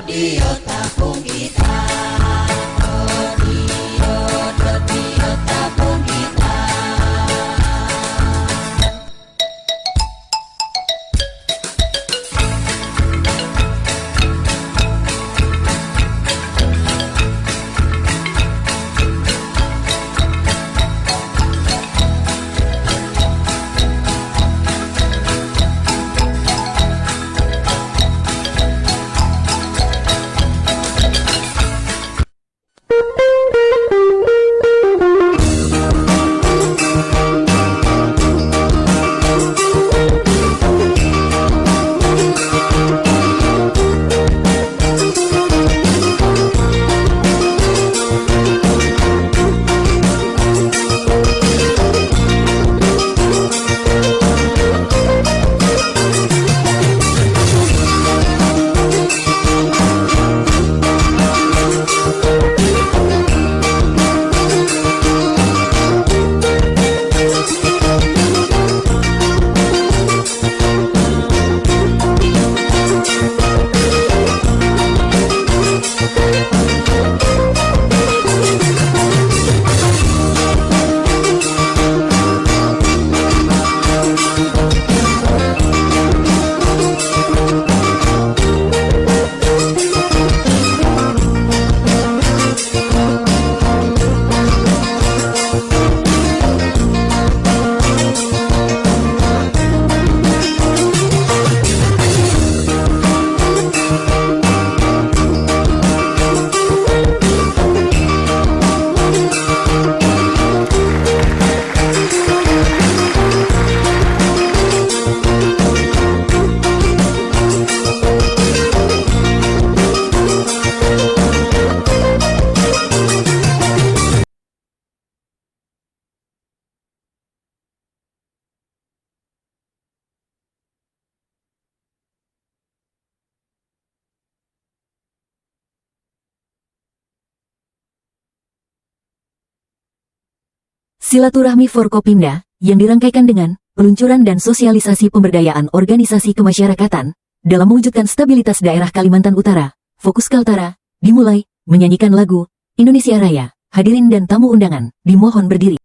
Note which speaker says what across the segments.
Speaker 1: Dio Silaturahmi Forkopimda, yang dirangkaikan dengan peluncuran dan sosialisasi pemberdayaan organisasi kemasyarakatan dalam mewujudkan stabilitas daerah Kalimantan Utara, Fokus Kaltara, dimulai menyanyikan lagu Indonesia Raya. Hadirin dan tamu undangan, dimohon berdiri.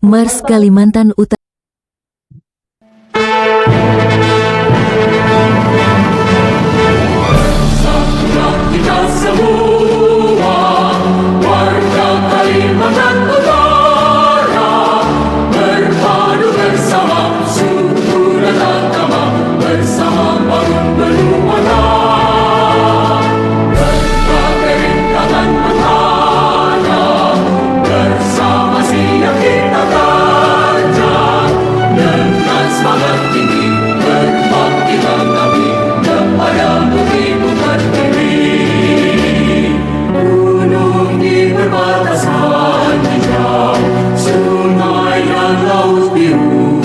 Speaker 1: Mars Kalimantan Utara.
Speaker 2: Kita semua warga Kalimantan Utara berpadu bersama suku dan agama, bersama bangun benuana, berbagai rintangan petana, bersama siap kita terjang dengan semangat tinggi berbaktikan Nabi kepada bumi berdiri. Gunung di perbatasan hijau, sungai dan laut biru,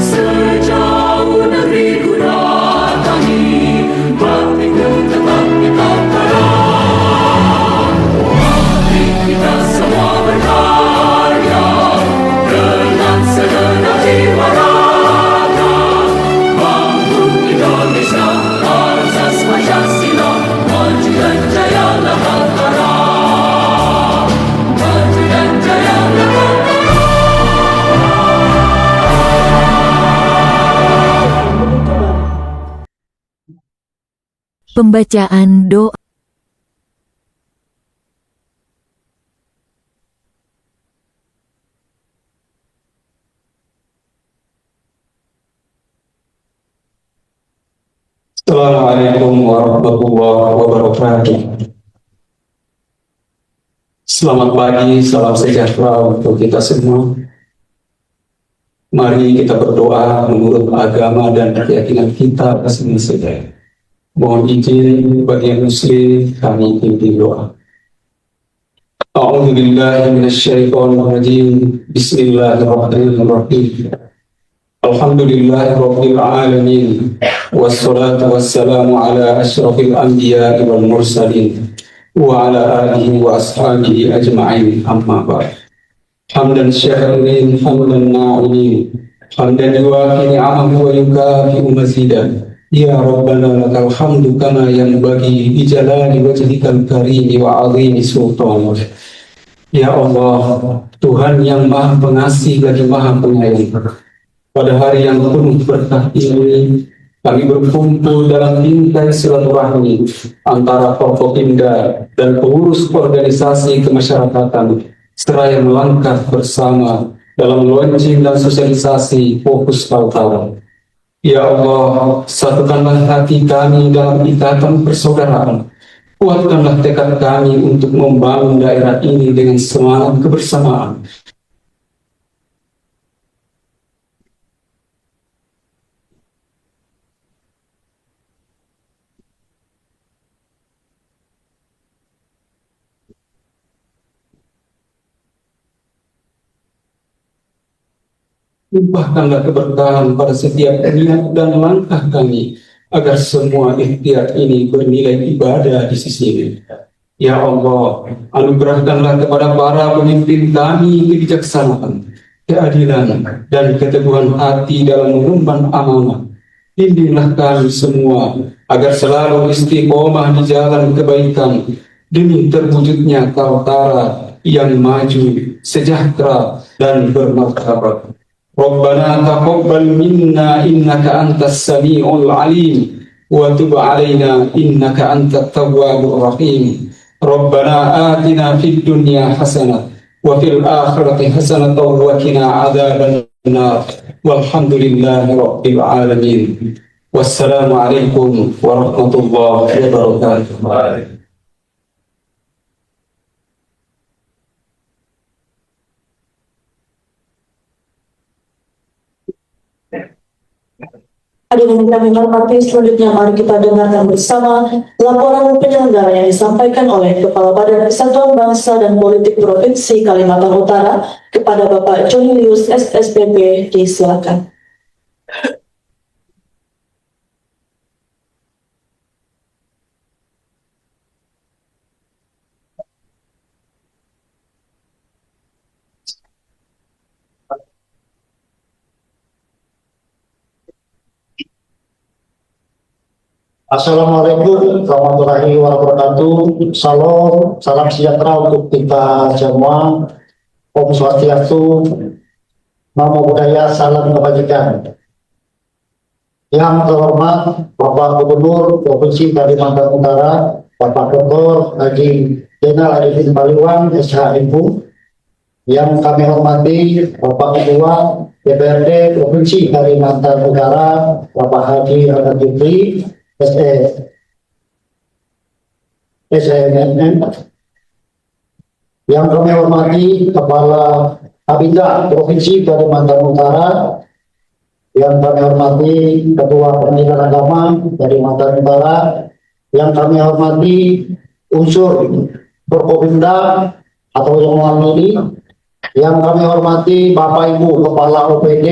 Speaker 2: sejauh negeri ku datangi, baktiku tetap kita terang. Mari kita semua berkarya dengan segenap jiwa raga, bangun Indonesia, asas Pancasila, maju dan jayalah Kaltara, maju dan jayalah Kaltara.
Speaker 1: Pembacaan doa.
Speaker 3: Assalamualaikum warahmatullahi wabarakatuh. Selamat pagi, salam sejahtera untuk kita semua. Mari kita berdoa menurut agama dan keyakinan kita masing-masing. Mohon izin bagi yang muslim, kami pimpin doa. A'udzubillahi minasyaitonirrajim. Bismillahirrahmanirrahim. Alhamdulillahirabbil alamin. Wassalatu wassalamu ala asyrafil anbiya'i wal mursalin wa ala alihi wa ashabihi ajma'in, amma ba'd. Hamdan syakirin, hamdan na'imin, hamdan yuwafi ni'amahu wa yukafi'u mazidan. Ya Rabbana lakal hamdu kama yanbaghi bi jalali wajhikal karim wa 'azimi sultanik. Ya Allah, Tuhan yang Maha Pengasih lagi Maha Penyayang, pada hari yang penuh berkah ini, kami berkumpul dalam bingkai silaturahmi antara Forkopimda dan pengurus organisasi kemasyarakatan seraya melangkah bersama dalam launching dan sosialisasi Fokus Kaltara. Ya Allah, satukanlah hati kami dalam ikatan persaudaraan. Kuatkanlah tekad kami untuk membangun daerah ini dengan semangat kebersamaan. Limpahkanlah keberkahan pada setiap niat dan langkah kami, agar semua ikhtiar ini bernilai ibadah di sisi-Mu. Ya Allah, anugerahkanlah kepada para pemimpin kami kebijaksanaan, keadilan, dan keteguhan hati dalam mengemban amanah. Bimbinglah kami semua agar selalu istiqomah di jalan kebaikan demi terwujudnya Kaltara yang maju, sejahtera, dan bermartabat. Rabbana taqabbal minna innaka antas sami'ul alim wa tub alaina innaka antat tawwabur rahim. Rabbana atina fid dunya hasanah wa fil akhirati hasanah wa qina adzaban nar. Walhamdulillahi rabbil alamin. Wassalamu alaikum warahmatullahi wabarakatuh.
Speaker 4: Hadirin kami hormati, selanjutnya mari kita dengarkan bersama laporan penyelenggara yang disampaikan oleh Kepala Badan Kesatuan Bangsa dan Politik Provinsi Kalimantan Utara kepada Bapak Jonilius SSPP. Disilakan.
Speaker 5: Assalamualaikum warahmatullahi wabarakatuh. Salam sejahtera untuk kita semua. Om Swastiastu, Namo Buddhaya, salam kebajikan. Yang terhormat Bapak Gubernur Provinsi Kalimantan Utara, Bapak Dr. Haji Zainal Arifin Baliwang, SHMU. Yang kami hormati Bapak Ketua DPRD Provinsi Kalimantan Utara, Bapak Haji Ahmad Jufri, SNN. Yang kami hormati Kepala Kabinda Provinsi Kalimantan Utara, yang kami hormati Ketua Pengadilan Agama Kalimantan Utara, yang kami hormati unsur Forkopimda atau yang mewakili, yang kami hormati Bapak Ibu Kepala OPD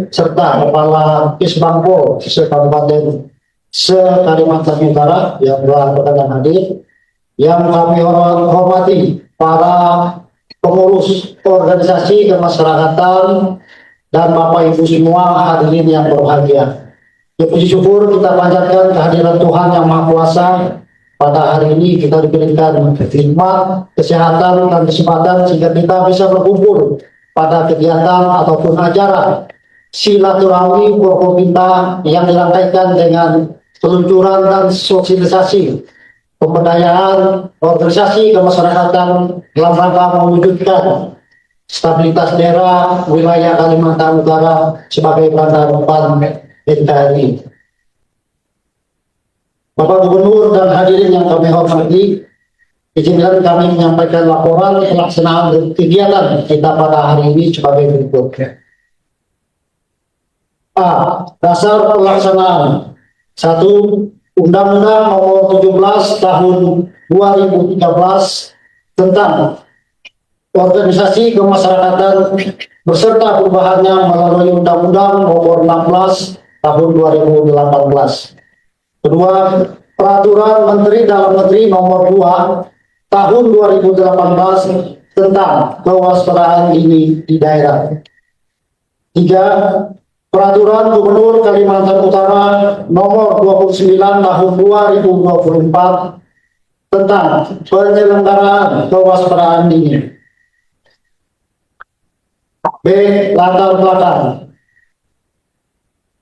Speaker 5: serta Kepala Kisbangpol se-Kabupaten se-Kalimantan Utara yang telah berkenan hadir, yang kami hormati para pengurus organisasi kemasyarakatan dan Bapak Ibu semua hadirin yang berbahagia. Puji syukur kita panjatkan kehadiran Tuhan Yang Maha Kuasa. Pada hari ini kita diberikan nikmat, kesehatan, dan kesempatan sehingga kita bisa berkumpul pada kegiatan ataupun acara silaturahmi Forkopimda yang dirangkaikan dengan peluncuran dan sosialisasi pemberdayaan organisasi kemasyarakatan dalam rangka mewujudkan stabilitas daerah wilayah Kalimantan Utara sebagai garda depan NKRI. Bapak Gubernur dan hadirin yang kami hormati, izinkan kami menyampaikan laporan pelaksanaan kegiatan kita pada hari ini sebagai berikut. A. Dasar pelaksanaan. 1. Undang-Undang Nomor 17 Tahun 2013 tentang organisasi kemasyarakatan beserta perubahannya melalui Undang-Undang Nomor 16 Tahun 2018. Kedua, Peraturan Menteri Dalam Negeri Nomor 2 Tahun 2018 tentang kewaspadaan dini di daerah. 3. Peraturan Gubernur Kalimantan Utara Nomor 29 Tahun 2024 tentang penyelenggaraan kewaspadaan dini. B. Latar belakang.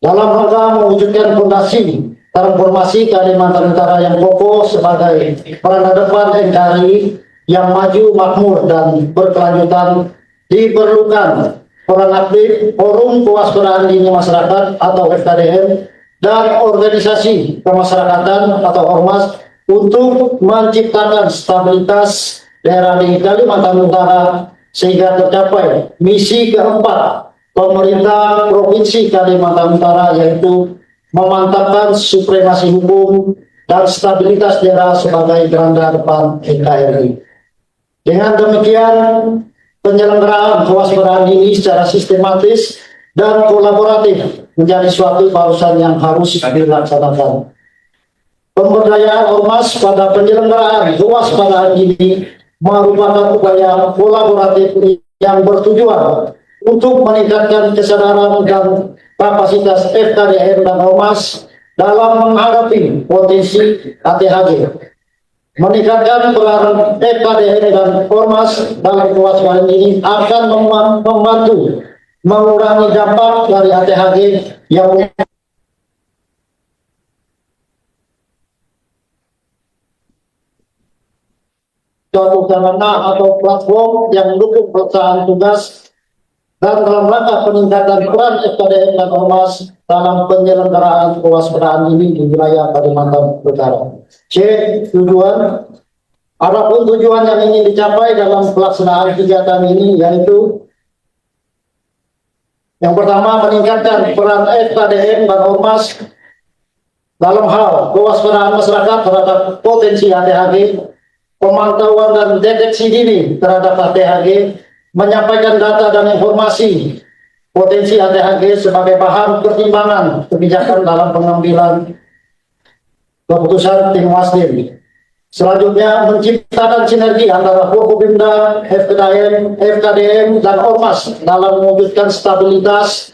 Speaker 5: Dalam rangka mewujudkan fondasi transformasi Kalimantan Utara yang kokoh sebagai garda depan NKRI yang maju, makmur, dan berkelanjutan, diperlukan peran aktif Forum Kewaspadaan Dini Masyarakat atau FKDM dan organisasi kemasyarakatan atau ormas untuk menciptakan stabilitas daerah di Kalimantan Utara sehingga tercapai misi keempat pemerintah Provinsi Kalimantan Utara, yaitu memantapkan supremasi hukum dan stabilitas daerah sebagai garda depan NKRI. Dengan demikian, penyelenggaraan kewaspadaan dini secara sistematis dan kolaboratif menjadi suatu urusan yang harus dilaksanakan. Pemberdayaan ormas pada penyelenggaraan kewaspadaan dini merupakan upaya kolaboratif yang bertujuan untuk meningkatkan kesadaran dan kapasitas FKDM dan ormas dalam menghadapi potensi ATHG. Meningkatkan peran FKDM dan ormas dalam kewaspadaan ini akan membantu mengurangi dampak dari ATHG yang suatu sarana atau platform yang mendukung pelaksanaan tugas dan dalam rangka peningkatan peran FKDM dan ormas dalam penyelenggaraan kewaspadaan ini di wilayah Kalimantan Utara. C. Tujuan. Adapun tujuan yang ingin dicapai dalam pelaksanaan kegiatan ini yaitu yang pertama, meningkatkan peran FKDM dan ormas dalam hal kewaspadaan masyarakat terhadap potensi ATHG, pemantauan dan deteksi dini terhadap ATHG, menyampaikan data dan informasi potensi ATHG sebagai bahan pertimbangan kebijakan dalam pengambilan keputusan tim Wasdim. Selanjutnya, menciptakan sinergi antara Forkopimda, FKDM, dan Ormas dalam mewujudkan stabilitas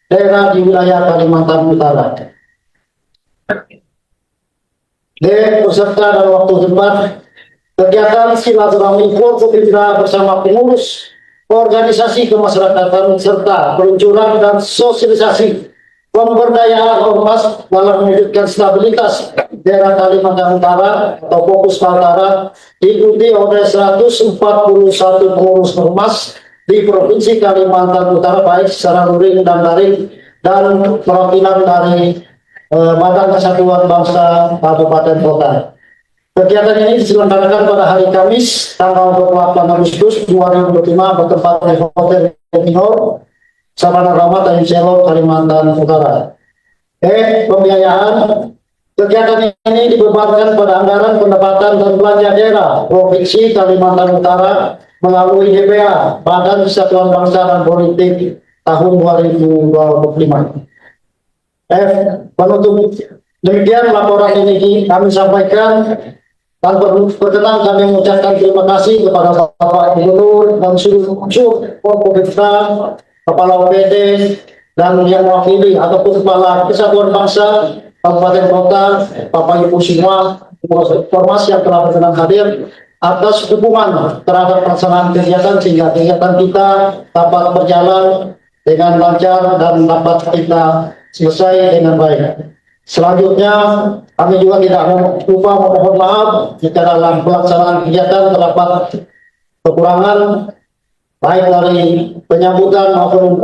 Speaker 5: daerah di wilayah Kalimantan Utara. D. Peserta dan waktu tempat. Kegiatan silaturahmi Forkopimda bersama pengurus organisasi kemasyarakatan serta peluncuran dan sosialisasi pemberdayaan ormas dalam mewujudkan stabilitas daerah Kalimantan Utara atau Fokus Kaltara diikuti oleh 141 pengurus ormas di Provinsi Kalimantan Utara baik secara luring dan daring dan perwakilan dari Badan Kesatuan Bangsa Kabupaten Kota. Kegiatan ini diselenggarakan pada hari Kamis tanggal 28 Agustus 2025 bertempat di Hotel Minor Sabana Rama, Tanjung Selor, Kalimantan Utara. Pembiayaan. Kegiatan ini dibebankan pada anggaran pendapatan dan belanja daerah Provinsi Kalimantan Utara melalui DPA Badan Kesatuan Bangsa dan Politik tahun 2025. Penutup. Demikian laporan ini kami sampaikan. Tanpa berkenan kami mengucapkan terima kasih kepada Bapak Gubernur dan seluruh Forkopimda, Kepala OPD, dan yang mewakili ataupun Kepala Kesatuan Bangsa Kabupaten Kota, Bapak Ibu semua, ormas yang telah berkenan hadir atas dukungan terhadap pelaksanaan kegiatan sehingga kegiatan kita dapat berjalan dengan lancar dan dapat kita selesai dengan baik. Selanjutnya, kami juga tidak lupa memohon maaf jika dalam pelaksanaan kegiatan terdapat kekurangan baik dari penyambutan maupun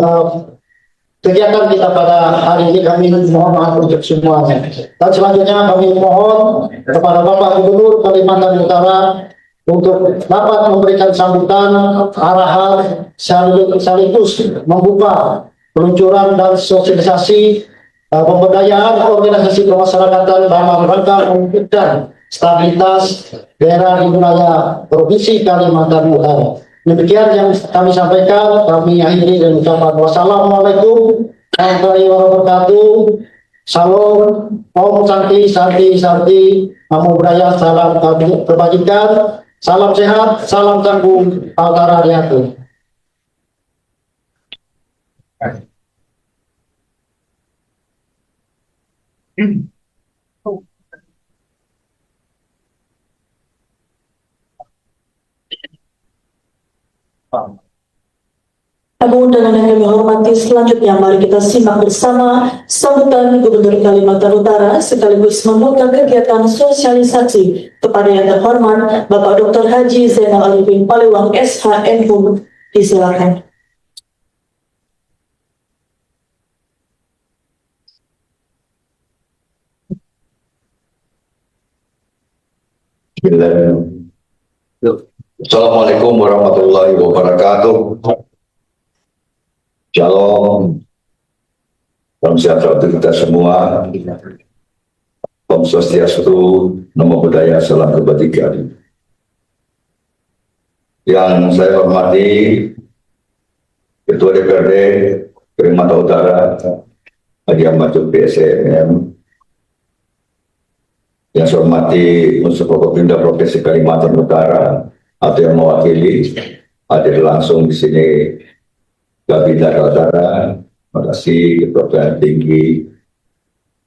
Speaker 5: kegiatan kita pada hari ini. Kami mohon maaf untuk semuanya. Dan selanjutnya kami mohon kepada Bapak Gubernur Kalimantan Utara untuk dapat memberikan sambutan arahan sekaligus membuka peluncuran dan sosialisasi pemberdayaan organisasi kemasyarakatan dalam rangka mewujudkan stabilitas daerah di wilayah Provinsi Kalimantan Utara. Demikian yang kami sampaikan, kami akhiri dan ucapan wassalamualaikum warahmatullahi wabarakatuh. Salam, Om Santi, Santi, Santi, Namo Buddhaya, salam kebajikan, salam sehat, salam tangguh, Kaltara Riatu.
Speaker 4: Kami undangan yang kami hormati, selanjutnya mari kita simak bersama sambutan Gubernur Kalimantan Utara sekaligus membuka kegiatan sosialisasi kepada yang terhormat Bapak Dr. Haji Zainal Arifin Palewang SH MHum. Disilakan.
Speaker 6: Assalamualaikum warahmatullahi wabarakatuh. Shalom. Salam sejahtera untuk kita semua. Om Swastiastu, Namo Buddhaya, salam kebajikan. Yang saya hormati Ketua DPRD Kalimantan Utara, Haji Ahmad Jufri SEM. Yang saya hormati Unsur Forkopimda Provinsi Kalimantan Utara atau yang mewakili hadir langsung di sini Kabinda Utara. Terima kasih Ketua Pengadilan Tinggi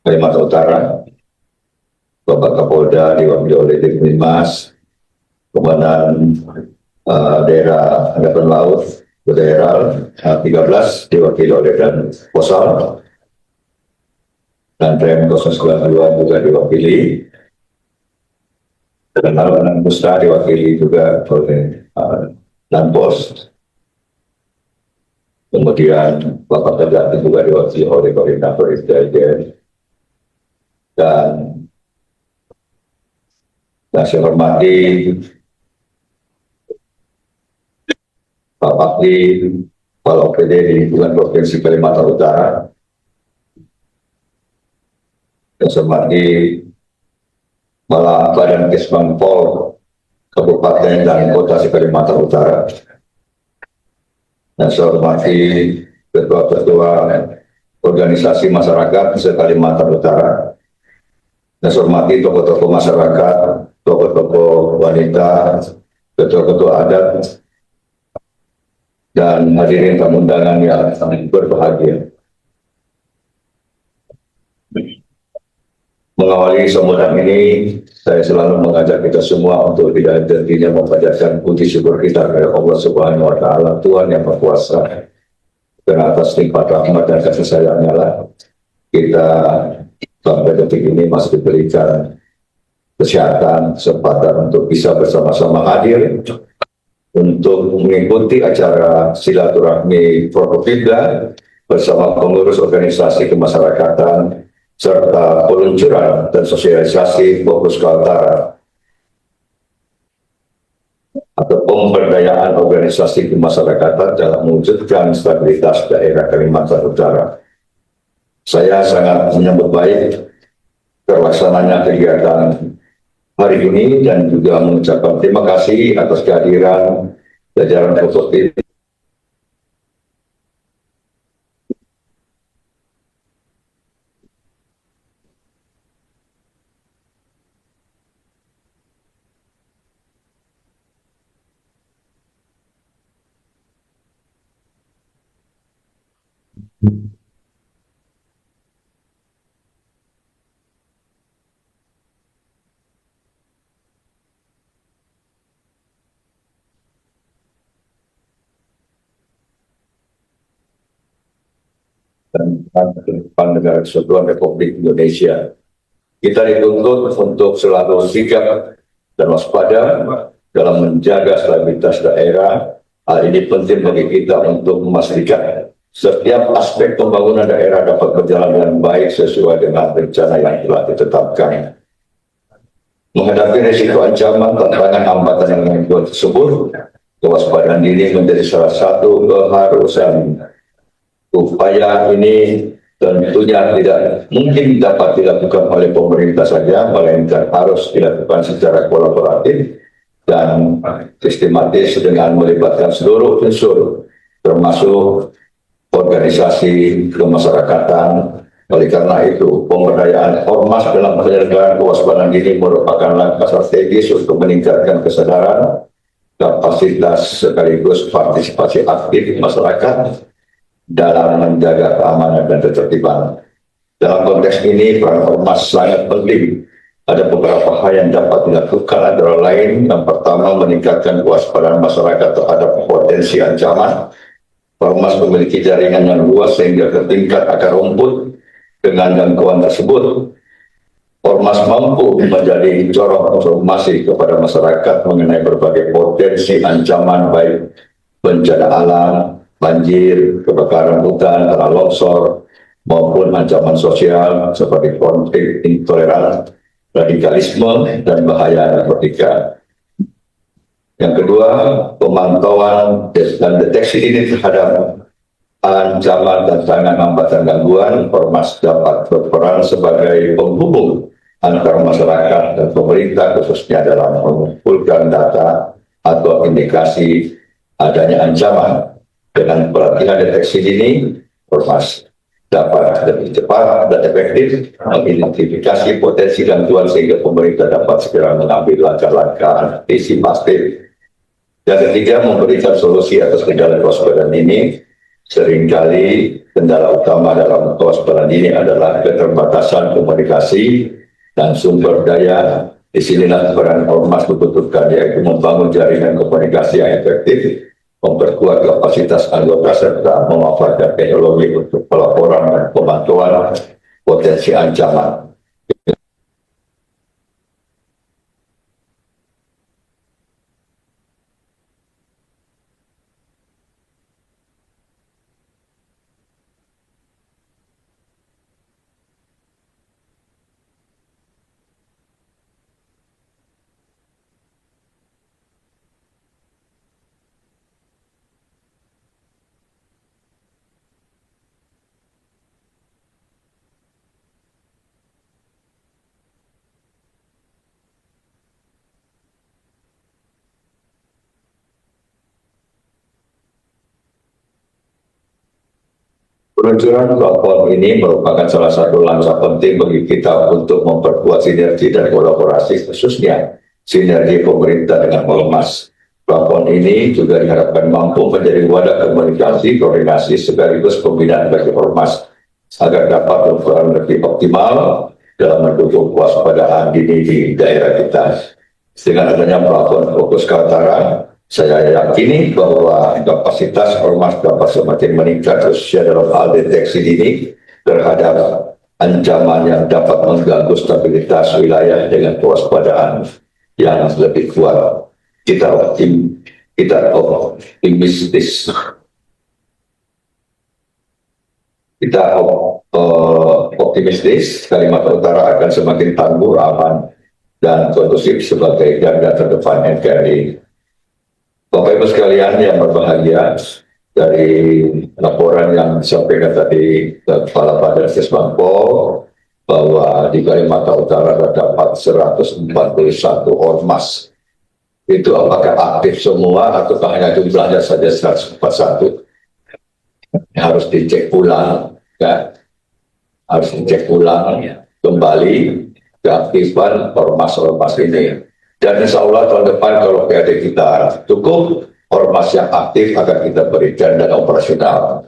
Speaker 6: Kalimantan Utara, Bapak Kapolda diwakili oleh Dirkminmas, Komandan Daerah Angkatan Laut Daerah 13 diwakili oleh Dan Posal, dan Rem 092 juga diwakili, dan Alan Musra diwakili juga oleh Dan Pos. Kemudian Bapak Kedati juga diwakili oleh Koordinator Intelijen, dan saya hormati Pak Pakli, Kepala OPD di lingkungan Provinsi Kalimantan Utara. Yang saya hormati Kepala Badan Kesbangpol Kabupaten dan Kota Kalimantan Utara. Dan saya hormati ketua-ketua organisasi masyarakat se-Kalimantan Utara. Dan saya hormati tokoh-tokoh masyarakat, tokoh-tokoh wanita, ketua-ketua adat, dan hadirin tamu undangan yang sangat berbahagia. Mengawali sambutan ini, saya selalu mengajak kita semua untuk tidak henti-hentinya memanjatkan puji syukur kita kepada Allah Subhanahu wa Ta'ala, Tuhan yang berkuasa. Karena atas nikmat rahmat dan kasih sayangnya lah kita sampai detik ini masih diberikan kesehatan, kesempatan untuk bisa bersama-sama hadir untuk mengikuti acara silaturahmi Forkopimda bersama pengurus organisasi kemasyarakatan serta peluncuran dan sosialisasi fokus Kaltara atau pemberdayaan organisasi kemasyarakatan dalam mewujudkan stabilitas daerah Kalimantan Utara. Saya sangat menyambut baik terlaksananya kegiatan hari ini dan juga mengucapkan terima kasih atas kehadiran jajaran Forkopimda dan depan Negara Kesatuan Republik Indonesia. Kita dituntut untuk selalu sigap dan waspada dalam menjaga stabilitas daerah. Hal ini penting bagi kita untuk memastikan setiap aspek pembangunan daerah dapat berjalan dengan baik sesuai dengan rencana yang telah ditetapkan. Menghadapi risiko ancaman, tantangan, hambatan yang mengikut tersebut, kewaspadaan diri menjadi salah satu keharusan. Upaya ini tentunya tidak mungkin dapat dilakukan oleh pemerintah saja, melainkan harus dilakukan secara kolaboratif dan sistematis dengan melibatkan seluruh unsur, termasuk organisasi kemasyarakatan. Oleh karena itu, pemberdayaan ormas dalam penyelenggaraan kewaspadaan dini merupakan langkah strategis untuk meningkatkan kesadaran, kapasitas sekaligus partisipasi aktif masyarakat dalam menjaga keamanan dan ketertiban. Dalam konteks ini, peran ormas sangat penting. Ada beberapa hal yang dapat dilakukan, antara lain yang pertama meningkatkan kewaspadaan masyarakat terhadap potensi ancaman. Ormas memiliki jaringan yang luas sehingga ke tingkat akar rumput. Dengan gangguan tersebut, ormas mampu menjadi corong informasi kepada masyarakat mengenai berbagai potensi ancaman baik bencana alam, banjir, kebakaran hutan, tanah longsor, maupun ancaman sosial seperti konflik intoleran radikalisme, dan bahaya narkotika. Yang kedua, pemantauan dan deteksi dini terhadap ancaman dan tantangan hambatan gangguan. Ormas dapat berperan sebagai penghubung antara masyarakat dan pemerintah, khususnya dalam mengumpulkan data atau indikasi adanya ancaman. Dengan pelatihan deteksi dini, ormas dapat lebih cepat dan efektif mengidentifikasi potensi gangguan sehingga pemerintah dapat segera mengambil langkah-langkah antisipatif. Yang ketiga, memberikan solusi atas kendala kewaspadaan ini. Seringkali kendala utama dalam kewaspadaan ini adalah keterbatasan komunikasi dan sumber daya. Disinilah peran ormas dibutuhkan, yaitu membangun jaringan komunikasi yang efektif, memperkuat kapasitas anggota, serta memanfaatkan teknologi untuk pelaporan dan pemantauan potensi ancaman. Peluncuran platform ini merupakan salah satu langkah penting bagi kita untuk memperkuat sinergi dan kolaborasi, khususnya sinergi pemerintah dengan ormas. Platform ini juga diharapkan mampu menjadi wadah komunikasi, koordinasi, sekaligus pembinaan bagi ormas agar dapat berperan lebih optimal dalam mendukung kewaspadaan dini di daerah kita. Dengan adanya platform Fokus Kaltara, saya yakini bahwa kapasitas ormas dapat semakin meningkat, khususnya dalam hal deteksi dini terhadap ancaman yang dapat mengganggu stabilitas wilayah dengan kewaspadaan yang lebih kuat. Kita optimistis. Optimistis Kalimantan Utara akan semakin tangguh, aman, dan kondusif sebagai garda terdepan NKRI. Bapak Ibu sekalian yang berbahagia, dari laporan yang disampaikan tadi Kepala Badan Sesbangpol bahwa di Kalimantan Utara terdapat 141 ormas. Itu apakah aktif semua atau hanya jumlahnya saja 141? Harus dicek ulang, ya. Harus dicek ulang kembali keaktifan ormas-ormas ini. Dan insya Allah tahun depan kalau PAD kita cukup, ormas yang aktif akan kita berikan dana operasional.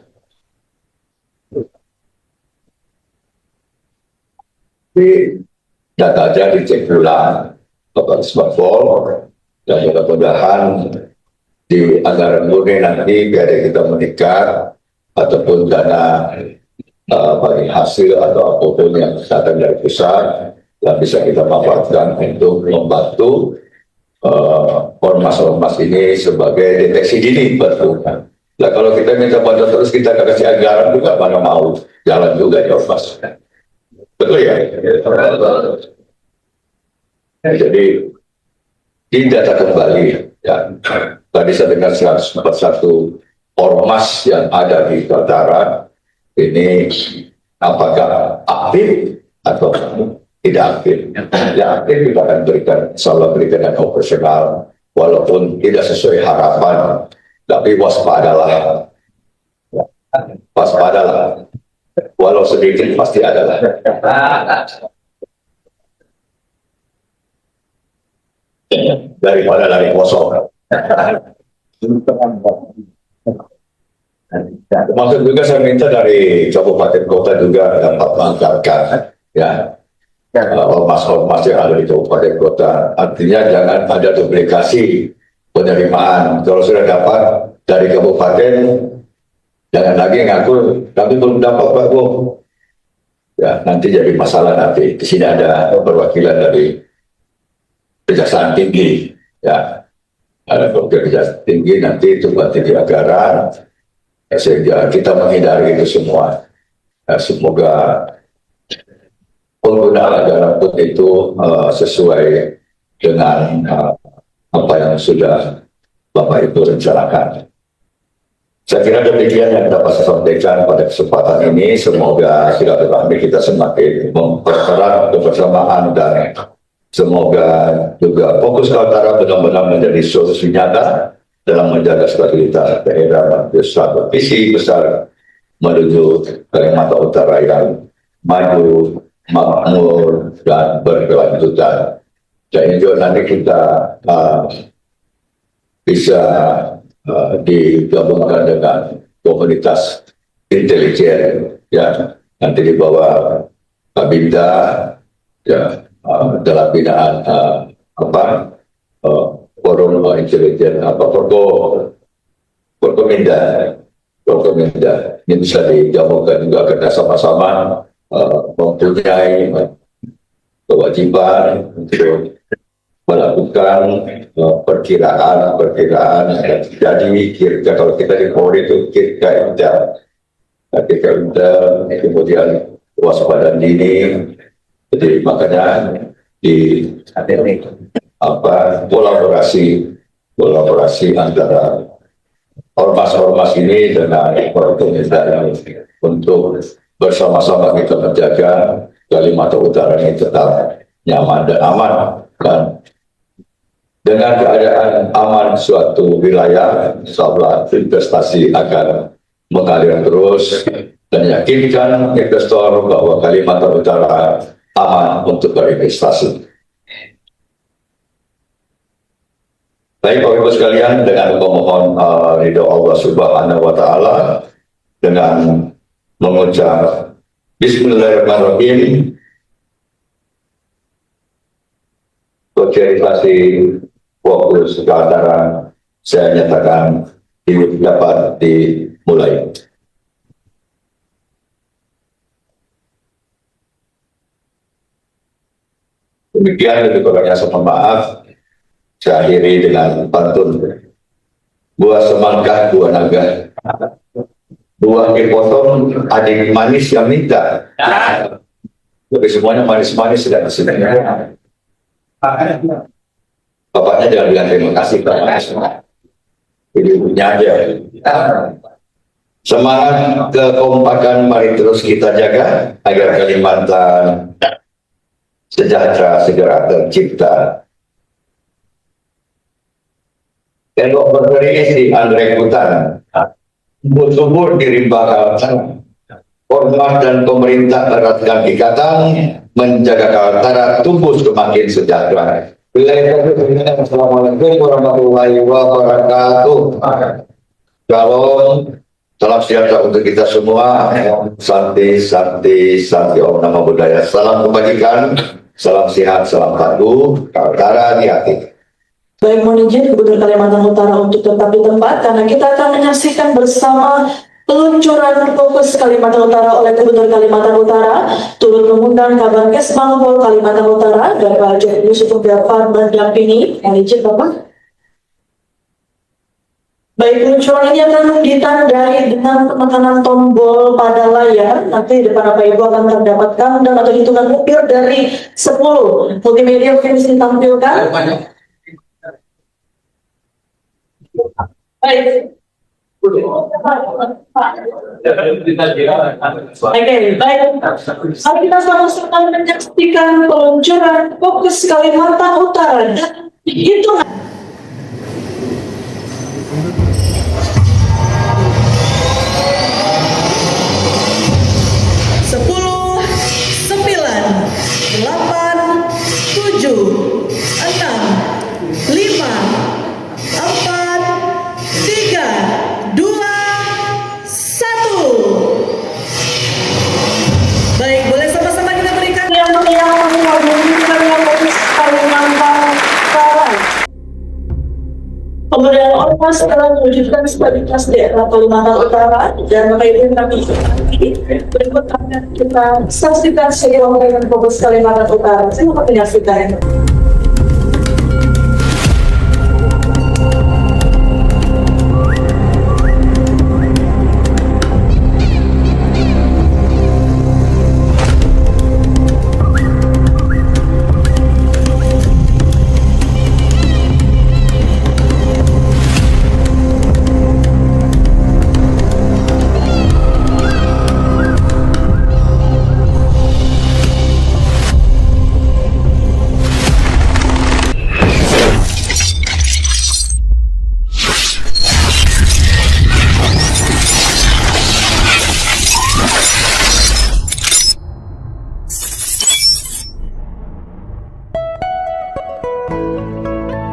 Speaker 6: Tapi datanya dicek ulang Bapak Smartphone, dan mudah-mudahan di anggaran murni nanti PAD kita meningkat, ataupun dana bagi hasil atau apapun yang datang dari pusat yang bisa kita manfaatkan untuk membantu ormas-ormas ini sebagai deteksi dini. Betul. Nah, kalau kita minta bantuan terus, kita nggak kasih anggaran juga, mana mau jalan juga di ormas. Betul ya? Jadi tidak kembali ya. Tadi saya dengar 141 ormas yang ada di Kaltara ini, apakah aktif atau tidak aktif? Yang aktif kita akan berikan, insya berikan dan operasional, walaupun tidak sesuai harapan, tapi waspadalah, walau sedikit pasti adalah. Daripada lari kosong. Maksud juga saya minta dari kabupaten kota juga dapat menganggarkan ya ormas-ormas yang ada di kabupaten kota. Artinya jangan ada duplikasi penerimaan. Kalau sudah dapat dari kabupaten, jangan lagi ngaku kami belum dapat Pak Bu. Ya, nanti jadi masalah nanti. Di sini ada perwakilan dari Kejaksaan Tinggi, ya. Ada Kejaksaan Tinggi nanti itu buat tinggi anggaran, sehingga kita menghindari itu semua. Semoga penggunaan anggaran pun itu sesuai dengan apa yang sudah Bapak Ibu rencanakan. Saya kira demikian yang dapat saya sampaikan pada kesempatan ini. Semoga silaturahmi kita semakin mempererat kebersamaan dan semoga juga Fokus Kaltara benar-benar menjadi solusi nyata dalam menjaga stabilitas daerah dan besar visi besar menuju Kalimantan Utara yang maju, makmur, dan berkelanjutan. Dan juga nanti kita bisa digabungkan dengan komunitas intelijen, ya, nanti di bawah Kabinda, ya, dalam binaan forum intelijen Forkominda ini bisa digabungkan juga karena sama-sama mempunyai kewajiban untuk melakukan perkiraan yang terjadi kira kalau kita di Polri itu kira intel, kemudian waspadaan dini. Jadi makanya di kolaborasi antara ormas-ormas ini dengan pemerintah untuk bersama-sama kita menjaga Kalimantan Utara ini tetap nyaman dan aman. Dan dengan keadaan aman suatu wilayah, insya Allah investasi akan mengalir terus dan yakinkan investor bahwa Kalimantan Utara aman untuk berinvestasi. Baik Bapak Ibu sekalian, dengan memohon ridho Allah Subhanahu wa Ta'ala, dengan mengucap Bismillahirrahmanirrahim, sosialisasi Fokus Kaltara saya nyatakan dapat dimulai. Demikian itu kurangnya, saya maaf. Saya akhiri dengan pantun. Buah semangka, buah naga. Buah dipotong, adik manis yang minta. Tapi semuanya manis-manis dan sebenarnya. Bapaknya jangan bilang terima kasih, Pak. Ibu-ibunya aja. Semangat kekompakan mari terus kita jaga agar Kalimantan sejahtera segera tercipta. Tengok berdiri di anggrek hutan, subur di rimba Kaltara. Ormas dan pemerintah eratkan ikatan, menjaga Kaltara tumbuh semakin sejahtera. Assalamualaikum warahmatullahi wabarakatuh. Shalom, salam sejahtera untuk kita semua. Santi, santi, santi Om Namo Buddhaya. Salam kebajikan, salam sehat, salam patuh. Kaltara di hati.
Speaker 4: Baik, mohon izin Gubernur Kalimantan Utara untuk tetap di tempat karena kita akan menyaksikan bersama peluncuran Fokus Kalimantan Utara oleh Gubernur Kalimantan Utara, turut mengundang Kabankes Mangpol Kalimantan Utara dan Pak Joko Yusuf Biafar mendampingi. Mohon izin Bapak. Baik, peluncuran ini akan ditandai dengan penekanan tombol pada layar. Nanti di depan Bapak Ibu akan terdapat countdown atau hitungan mundur dari 10 multimedia film ditampilkan. Baik. Oke, baik. Mari kita sama-sama menyaksikan peluncuran Fokus Kalimantan Utara. Hitungan. 10, 9, 8, 7, 6, 5, 4, 3, 2, 1. Pemberdayaan ormas telah mewujudkan stabilitas daerah Kalimantan Utara dan Bapak Ibu kami nanti berikut akan kita saksikan segera dengan Fokus Kalimantan Utara. Saya mau menyaksikan.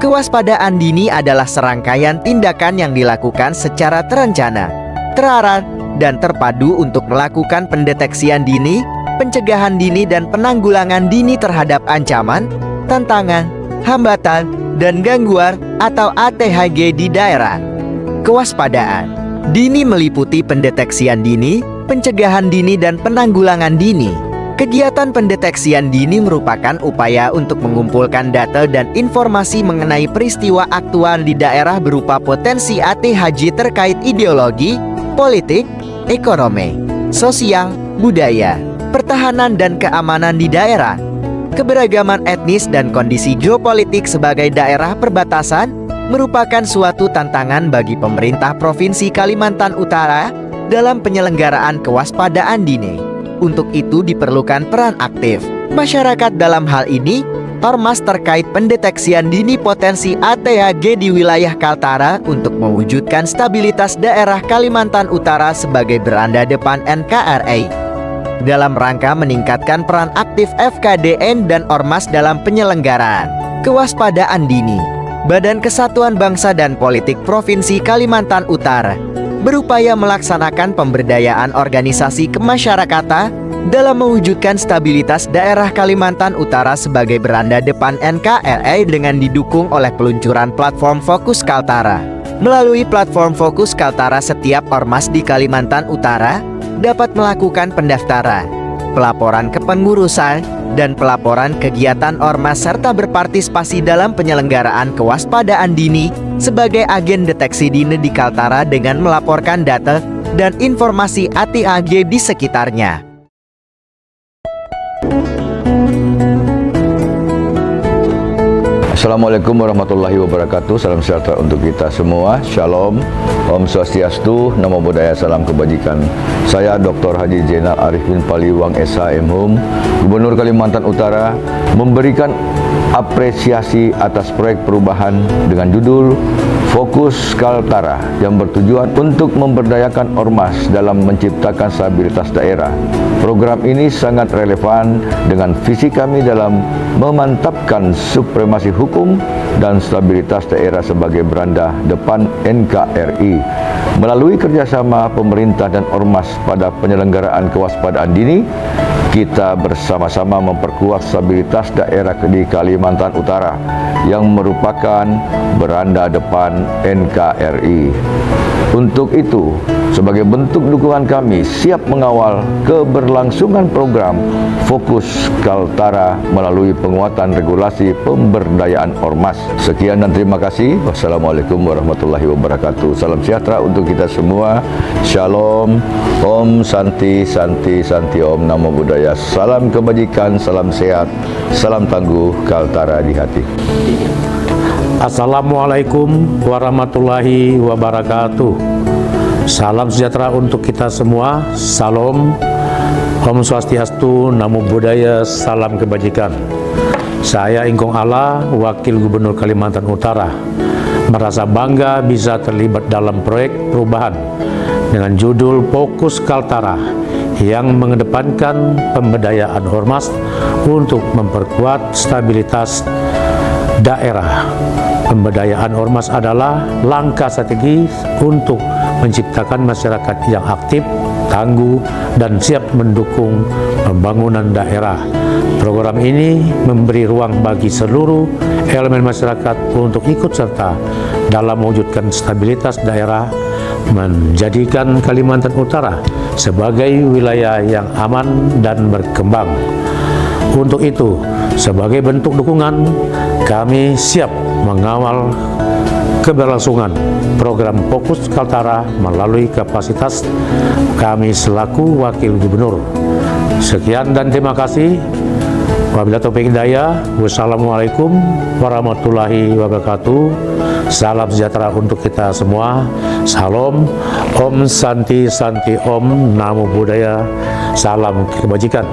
Speaker 7: Kewaspadaan dini adalah serangkaian tindakan yang dilakukan secara terencana, terarah, dan terpadu untuk melakukan pendeteksian dini, pencegahan dini, dan penanggulangan dini terhadap ancaman, tantangan, hambatan, dan gangguan atau ATHG di daerah. Kewaspadaan dini meliputi pendeteksian dini, pencegahan dini, dan penanggulangan dini. Kegiatan pendeteksian dini merupakan upaya untuk mengumpulkan data dan informasi mengenai peristiwa aktual di daerah berupa potensi ATHG terkait ideologi, politik, ekonomi, sosial, budaya, pertahanan dan keamanan di daerah, keberagaman etnis dan kondisi geopolitik sebagai daerah perbatasan merupakan suatu tantangan bagi pemerintah Provinsi Kalimantan Utara dalam penyelenggaraan kewaspadaan dini. Untuk itu diperlukan peran aktif masyarakat dalam hal ini, ormas terkait pendeteksian dini potensi ATHG di wilayah Kaltara untuk mewujudkan stabilitas daerah Kalimantan Utara sebagai beranda depan NKRI. Dalam rangka meningkatkan peran aktif FKDN dan ormas dalam penyelenggaraan kewaspadaan dini, Badan Kesatuan Bangsa dan Politik Provinsi Kalimantan Utara berupaya melaksanakan pemberdayaan organisasi kemasyarakatan dalam mewujudkan stabilitas daerah Kalimantan Utara sebagai beranda depan NKRI dengan didukung oleh peluncuran platform Fokus Kaltara. Melalui platform Fokus Kaltara, setiap ormas di Kalimantan Utara dapat melakukan pendaftaran, pelaporan kepengurusan, dan pelaporan kegiatan ormas serta berpartisipasi dalam penyelenggaraan kewaspadaan dini sebagai agen deteksi dini di Kaltara dengan melaporkan data dan informasi ATHG di sekitarnya.
Speaker 6: Assalamualaikum warahmatullahi wabarakatuh. Salam sejahtera untuk kita semua. Shalom, Om Swastiastu, Namo Buddhaya, salam kebajikan. Saya Dr. Haji Zainal Arifin Paliwang SHM, Gubernur Kalimantan Utara, memberikan apresiasi atas proyek perubahan dengan judul Fokus Kaltara yang bertujuan untuk memberdayakan ormas dalam menciptakan stabilitas daerah. Program ini sangat relevan dengan visi kami dalam memantapkan supremasi hukum dan stabilitas daerah sebagai beranda depan NKRI. Melalui kerjasama pemerintah dan ormas pada penyelenggaraan kewaspadaan dini, kita bersama-sama memperkuat stabilitas daerah di Kalimantan Utara yang merupakan beranda depan NKRI. Untuk itu, sebagai bentuk dukungan kami siap mengawal keberlangsungan program Fokus Kaltara melalui penguatan regulasi pemberdayaan ormas. Sekian dan terima kasih. Wassalamualaikum warahmatullahi wabarakatuh. Salam sejahtera untuk kita semua. Shalom. Om Santi Santi Santi Om Namo Buddhaya. Salam kebajikan, salam sehat, salam tangguh, Kaltara di hati.
Speaker 8: Assalamualaikum warahmatullahi wabarakatuh. Salam sejahtera untuk kita semua. Salam, Om Swastiastu, Namo Buddhaya, salam kebajikan. Saya Ingkong Allah, Wakil Gubernur Kalimantan Utara, merasa bangga bisa terlibat dalam proyek perubahan dengan judul Fokus Kaltara yang mengedepankan pemberdayaan ormas untuk memperkuat stabilitas daerah. Pemberdayaan ormas adalah langkah strategis untuk menciptakan masyarakat yang aktif, tangguh, dan siap mendukung pembangunan daerah. Program ini memberi ruang bagi seluruh elemen masyarakat untuk ikut serta dalam mewujudkan stabilitas daerah, menjadikan Kalimantan Utara sebagai wilayah yang aman dan berkembang. Untuk itu, sebagai bentuk dukungan, kami siap mengawal keberlangsungan program Fokus Kaltara melalui kapasitas kami selaku Wakil Gubernur. Sekian dan terima kasih. Wabillahi taufiq hidayah. Wassalamualaikum warahmatullahi wabarakatuh. Salam sejahtera untuk kita semua. Salam, Om Santi Santi Om Namo Buddhaya. Salam kebajikan.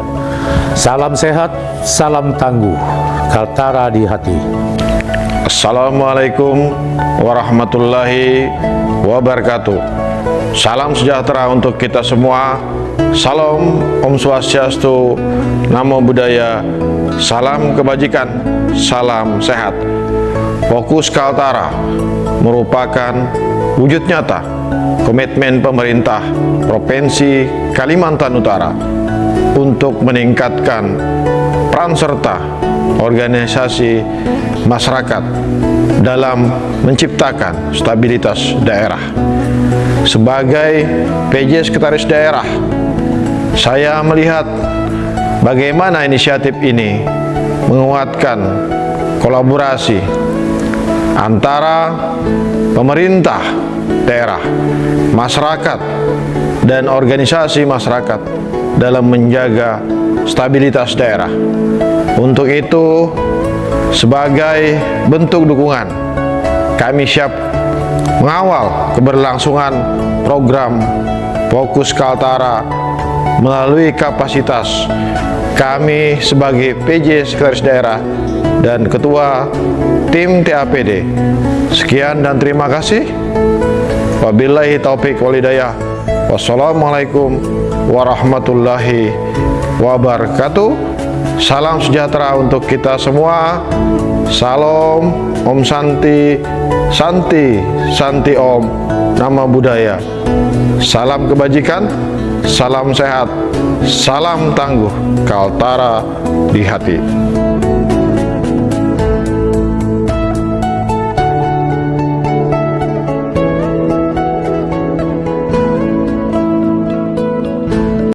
Speaker 8: Salam sehat, salam tangguh, Kaltara di hati.
Speaker 9: Assalamualaikum warahmatullahi wabarakatuh. Salam sejahtera untuk kita semua. Salam, Om Swastiastu, Namo Buddhaya, salam kebajikan, salam sehat. Fokus Kaltara merupakan wujud nyata komitmen pemerintah Provinsi Kalimantan Utara untuk meningkatkan peran serta organisasi masyarakat dalam menciptakan stabilitas daerah. Sebagai PJ Sekretaris Daerah, saya melihat bagaimana inisiatif ini menguatkan kolaborasi antara pemerintah daerah, masyarakat, dan organisasi masyarakat dalam menjaga stabilitas daerah. Untuk itu, sebagai bentuk dukungan, kami siap mengawal keberlangsungan program Fokus Kaltara melalui kapasitas kami sebagai PJ Sekretaris Daerah dan Ketua Tim TAPD. Sekian dan terima kasih. Wabillahi taufiq walhidayah. Wassalamualaikum warahmatullahi wabarakatuh. Salam sejahtera untuk kita semua. Salam, Om Santi, Santi, Santi Om, Nama Budaya. Salam kebajikan, salam sehat, salam tangguh, Kaltara di hati.